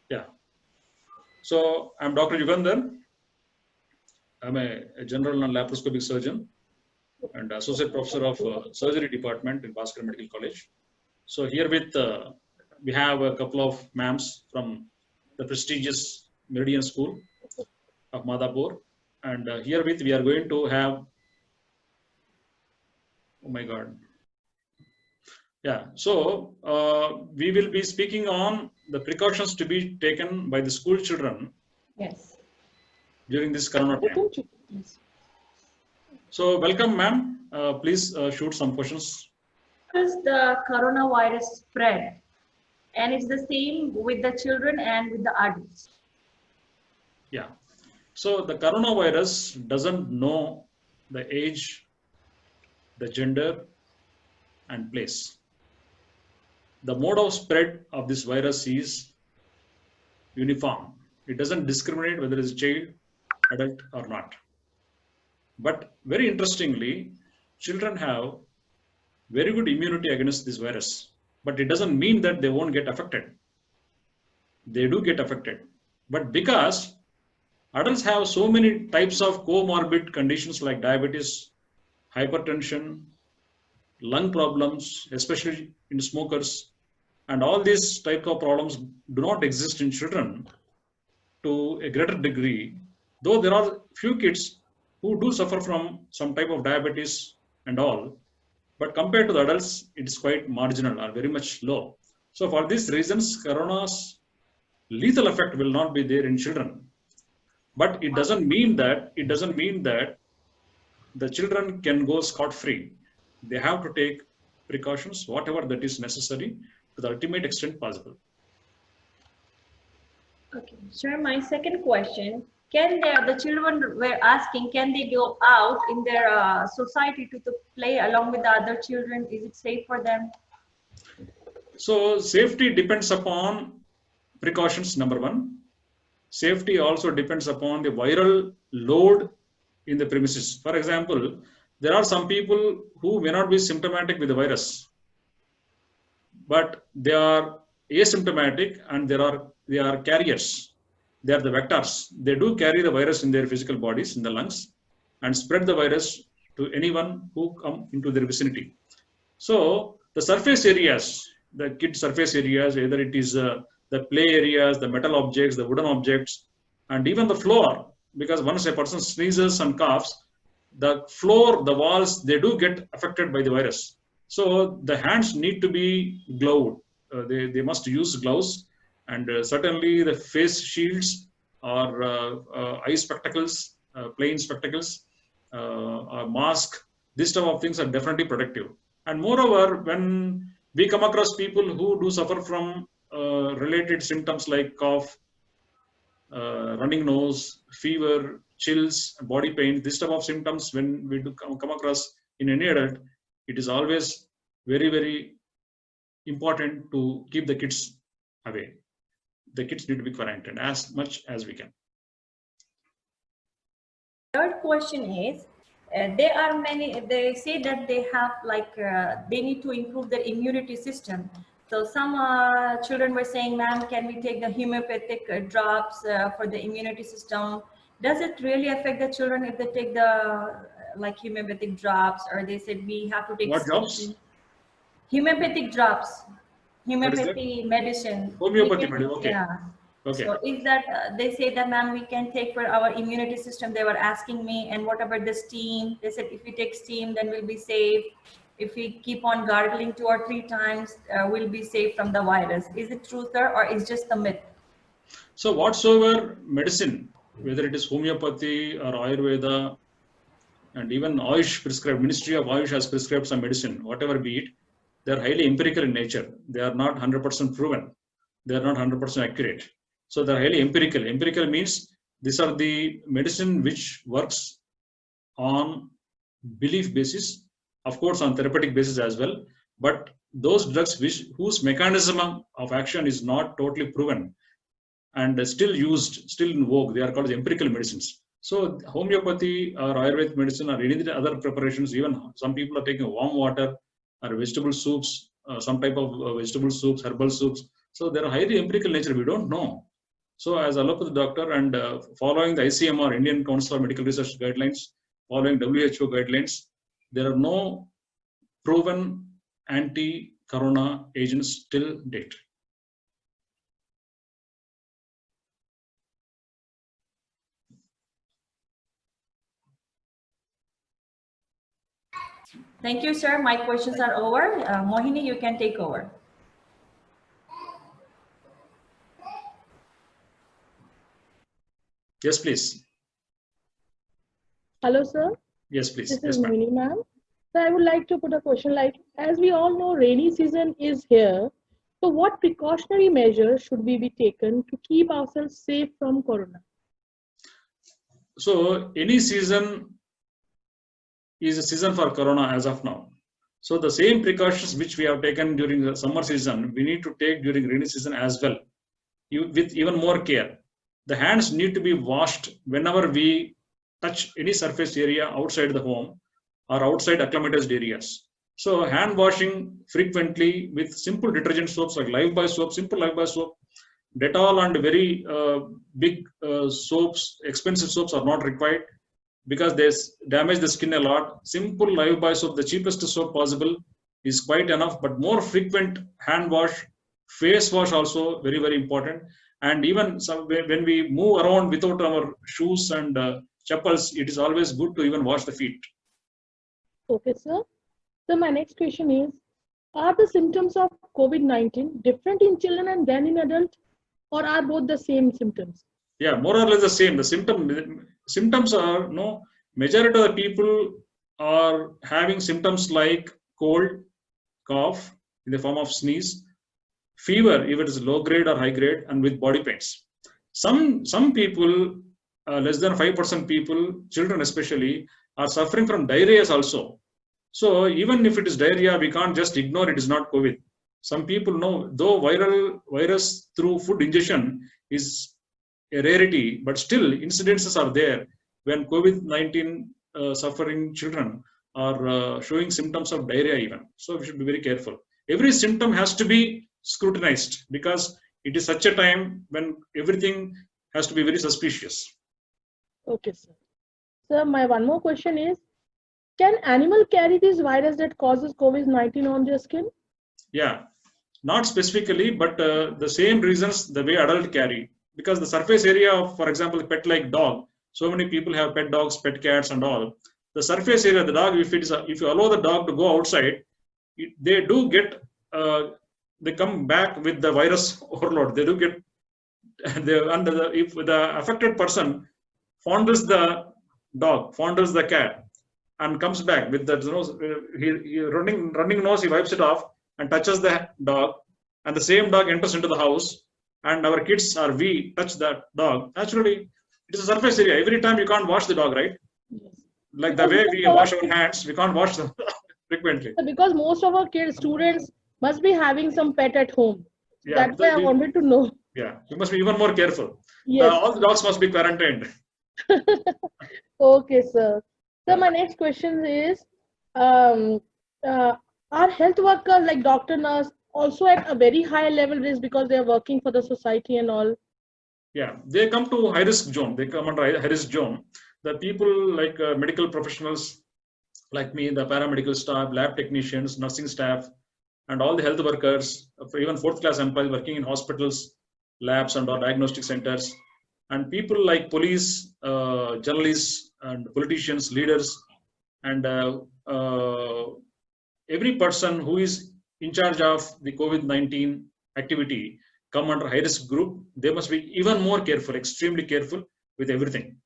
Yeah. So I'm Dr. Yugandhar. I'm a general and laparoscopic surgeon and associate professor of surgery department in Bhaskar Medical College. So here we have a couple of ma'ams from the prestigious Meridian School of Madhapur, and herewith we are going to have, oh my God, yeah. So we will be speaking on the precautions to be taken by the school children Yes. during this Corona time. Yes. So welcome, ma'am. Please shoot some questions. How does the coronavirus spread? And it's the same with the children and with the adults. Yeah. So the coronavirus doesn't know the age, the gender, and place. The mode of spread of this virus is uniform. It doesn't discriminate whether it's a child, adult, or not. But very interestingly, children have very good immunity against this virus. But it doesn't mean that they won't get affected. They do get affected. But because adults have so many types of comorbid conditions like diabetes, hypertension, lung problems, especially in smokers, and all these type of problems do not exist in children to a greater degree, though there are few kids who do suffer from some type of diabetes and all, but compared to the adults, it is quite marginal or very much low. So for these reasons, corona's lethal effect will not be there in children. But it doesn't mean that the children can go scot-free. They have to take precautions, whatever that is necessary, to the ultimate extent possible. Okay. Sure. My second question: the children were asking, can they go out in their society to play along with the other children? Is it safe for them? So safety depends upon precautions, number one. Safety also depends upon the viral load in the premises. For example, there are some people who may not be symptomatic with the virus, but they are asymptomatic and they are carriers. They are the vectors. They do carry the virus in their physical bodies, in the lungs, and spread the virus to anyone who come into their vicinity. So the surface areas, the kid surface areas, either it is the play areas, the metal objects, the wooden objects, and even the floor, because once a person sneezes and coughs, the floor, the walls, they do get affected by the virus. So the hands need to be gloved. They must use gloves, and certainly the face shields or eye spectacles, plain spectacles, or mask. These type of things are definitely protective. And moreover, when we come across people who do suffer from related symptoms like cough, running nose, fever, chills, body pain, this type of symptoms, when we do come across in any adult, it is always very, very important to keep the kids away. The kids need to be quarantined as much as we can. Third question is, they say that they have they need to improve their immunity system. So some children were saying, ma'am, can we take the homeopathic drops for the immunity system? Does it really affect the children if they take the homeopathic drops, or they said we have to take what drops? Homeopathic drops, homeopathy medicine. Homeopathy medicine, okay. Yeah. Okay. So is that they say that, ma'am, we can take for our immunity system? They were asking me, and what about the steam? They said if we take steam, then we'll be safe. If we keep on gargling 2 or 3 times, we'll be safe from the virus. Is it true, sir, or is just a myth? So whatsoever medicine, whether it is homeopathy or Ayurveda, and even Ayush prescribed, Ministry of Ayush has prescribed some medicine, whatever be it, they are highly empirical in nature. They are not 100% proven. They are not 100% accurate. So they are highly empirical. Empirical means these are the medicine which works on belief basis, of course on therapeutic basis as well, but those drugs whose mechanism of action is not totally proven and still used, still in vogue, they are called empirical medicines. So homeopathy or Ayurvedic medicine or any other preparations, even some people are taking warm water or vegetable soups, some type of vegetable soups, herbal soups. So they are highly empirical nature. We don't know. So as allopathy doctor and following the ICMR, Indian Council of Medical Research guidelines, following WHO guidelines, there are no proven anti-corona agents till date. Thank you, sir. My questions are over. Mohini, you can take over. Yes, please. Hello, sir. Yes, please. This Yes, is ma'am. Mohini, ma'am. So I would like to put a question like, as we all know, rainy season is here. So what precautionary measures should we be taken to keep ourselves safe from corona? So any season is a season for corona as of now. So the same precautions which we have taken during the summer season, we need to take during rainy season as well, with even more care. The hands need to be washed whenever we touch any surface area outside the home or outside acclimatized areas. So hand washing frequently with simple detergent soaps like Lifebuoy soap, simple Lifebuoy soap, Dettol and very big soaps, expensive soaps are not required because they damage the skin a lot. Simple Lifebuoy soap, the cheapest soap possible, is quite enough, but more frequent hand wash, face wash also very, very important. And even when we move around without our shoes and chappals, it is always good to even wash the feet. Okay, sir. So my next question is, are the symptoms of COVID-19 different in children and than in adults, or are both the same symptoms? Yeah, more or less the same. The symptoms are, majority of the people are having symptoms like cold, cough in the form of sneeze, fever if it is low grade or high grade, and with body pains. Some people, less than 5% people, children especially, are suffering from diarrhea also. So even if it is diarrhea, we can't just ignore it is not COVID. Some people know, though virus through food ingestion is a rarity, but still incidences are there when COVID-19 suffering children are showing symptoms of diarrhea even. So we should be very careful. Every symptom has to be scrutinized because it is such a time when everything has to be very suspicious. Okay, sir. Sir, my one more question is, can animal carry this virus that causes COVID-19 on their skin? Yeah, not specifically, but the same reasons the way adult carry. Because the surface area of, for example, pet like dog, so many people have pet dogs, pet cats and all. The surface area, the dog, if you allow the dog to go outside, they do get, they come back with the virus overload. They do get, if the affected person fondles the dog, fondles the cat, and comes back with that nose, he running nose, he wipes it off and touches the dog, and the same dog enters into the house, and our kids or we touch that dog. Naturally, it is a surface area. Every time you can't wash the dog, right? Yes. Like the way we wash our hands, we can't wash them frequently. Because most of our kids, students must be having some pet at home. Yeah, That's why I wanted to know. Yeah, you must be even more careful. Yes. All the dogs must be quarantined. Okay, sir. So my next question is, are health workers like doctor, nurse also at a very high level risk because they are working for the society and all? Yeah, they come to high risk zone. They come under high risk zone. The people like medical professionals like me, the paramedical staff, lab technicians, nursing staff, and all the health workers, even fourth class employees working in hospitals, labs, and all diagnostic centers, and people like police, journalists, and politicians, leaders, and every person who is in charge of the COVID-19 activity come under high risk group. They must be even more careful, extremely careful with everything.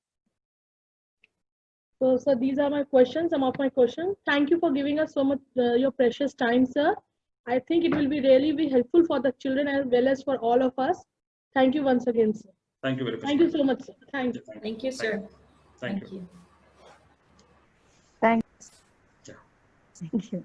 So, sir, these are my questions, some of my questions. Thank you for giving us so much your precious time, sir. I think it will be really be helpful for the children as well as for all of us. Thank you once again, sir. Thank you very much. Thank you so much, sir. Thank you. Thank you, sir. Thank you. you. Thanks. Yeah. Thank you.